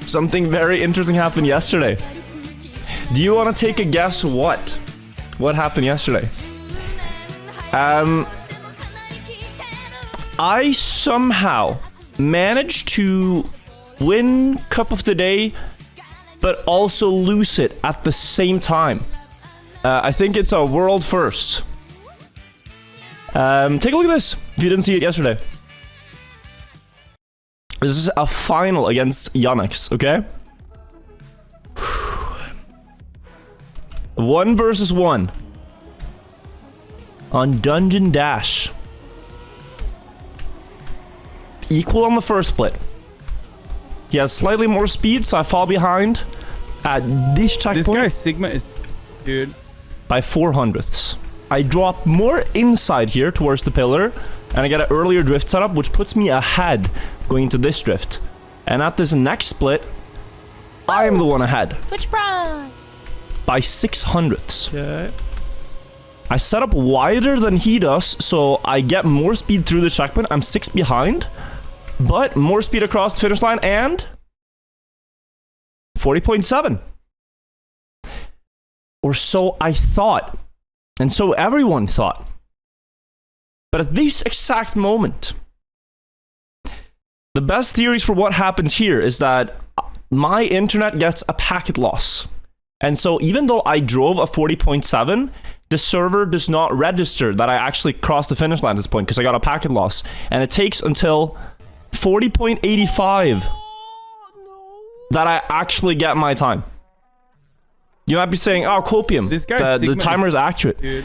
Something very interesting happened yesterday. Do you want to take a guess what? What happened yesterday? I somehow managed to win Cup of the Day, but also lose it at the same time. I think it's a world first. Take a look at this, if you didn't see it yesterday. This is a final against Yonex, okay? 1 versus 1. On Dungeon Dash. Equal on the first split. He has slightly more speed, so I fall behind at this checkpoint. This guy Sigma is... Dude. By 400ths. I drop more inside here towards the pillar, and I get an earlier drift setup, which puts me ahead going into this drift. And at this next split, I am the one ahead. Twitch Prime! By 600ths. Okay. I set up wider than he does, so I get more speed through the checkpoint. I'm 6 behind, but more speed across the finish line, and 40.7. Or so I thought. And so everyone thought. But at this exact moment, the best theories for what happens here is that my internet gets a packet loss. And so even though I drove a 40.7, the server does not register that I actually crossed the finish line at this point because I got a packet loss. And it takes until 40.85 that I actually get my time. You might be saying, oh, Copium, This guy the timer is accurate. Dude.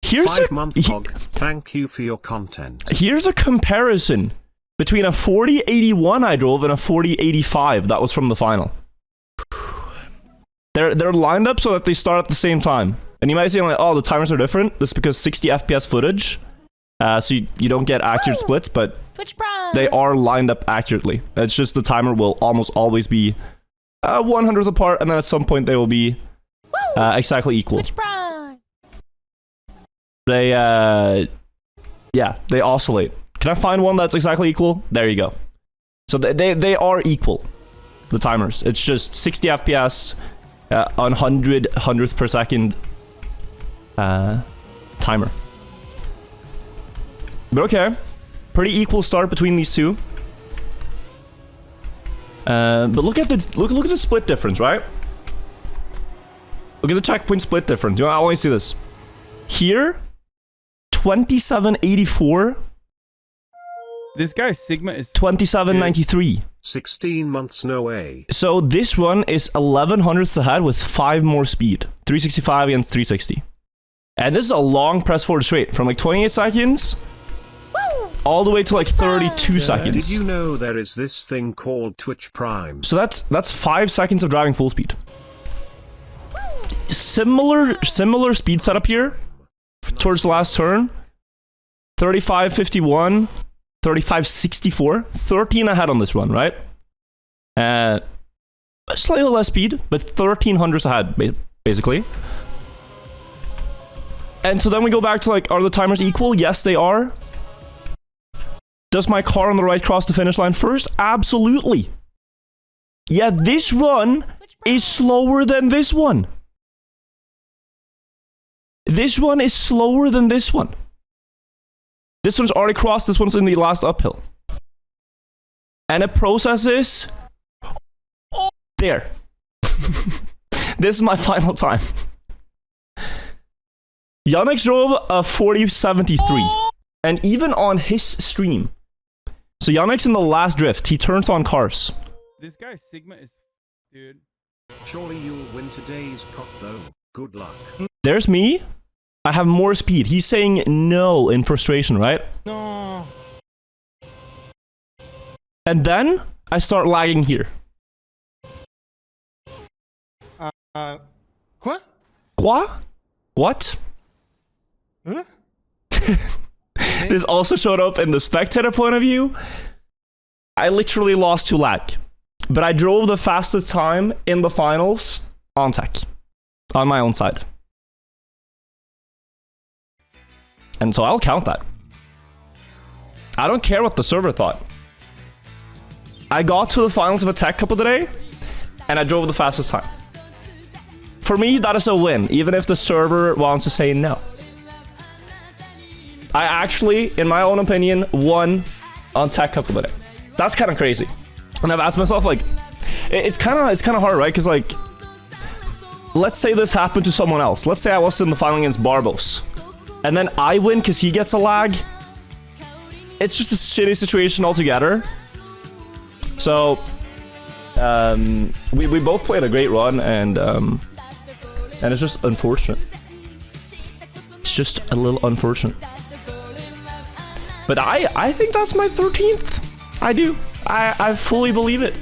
Here's 5 month hog. Thank you for your content. Here's a comparison between a 4081 I drove and a 4085 that was from the final. They're lined up so that they start at the same time. And you might say like, oh, the timers are different. That's because 60 FPS footage, so you don't get accurate splits, but they are lined up accurately. It's just the timer will almost always be 100th apart, and then at some point they will be exactly equal. They, yeah, they oscillate. Can I find one that's exactly equal? There you go. So they are equal, the timers. It's just 60 FPS on 100th per second timer. But okay, pretty equal start between these two. But look at the split difference, right? Look at the checkpoint split difference. You know, I want to see this. Here, 2784. This guy Sigma is 2793. 16 months no way. So this one is 1100ths ahead with 5 more speed. 365 against 360. And this is a long press forward straight from like 28 seconds all the way to like 32 seconds. Did you know there is this thing called Twitch Prime? So that's 5 seconds of driving full speed. Similar speed setup here towards the last turn. 35.51, 35.64, 13 ahead on this run, right? Slightly less speed, but 1300s ahead, basically. And so then we go back to like, are the timers equal? Yes, they are. Does my car on the right cross the finish line first? Absolutely. Yet this run is slower than this one. This one is slower than this one. This one's already crossed, this one's in the last uphill. And it processes... There. This is my final time. Yonex drove a 4073. And even on his stream. So Yonex in the last drift, he turns on cars. This guy Sigma is... Dude. Surely you'll win today's cup though. Good luck. There's me. I have more speed. He's saying no in frustration, right? No. And then I start lagging here. Quoi? What? Huh? This also showed up in the spectator point of view. I literally lost to lag. But I drove the fastest time in the finals on tech. On my own side. And so I'll count that. I don't care what the server thought. I got to the finals of a tech cup of the day, and I drove the fastest time. For me, that is a win, even if the server wants to say no. I actually, in my own opinion, won on Tech Cup of the Day. That's kind of crazy. And I've asked myself, like, it's kind of hard, right? Because, like, let's say this happened to someone else. Let's say I was in the final against Barbos, and then I win because he gets a lag. It's just a shitty situation altogether. So, we both played a great run, and it's just unfortunate. It's just a little unfortunate. But I think that's my 13th. I do. I fully believe it.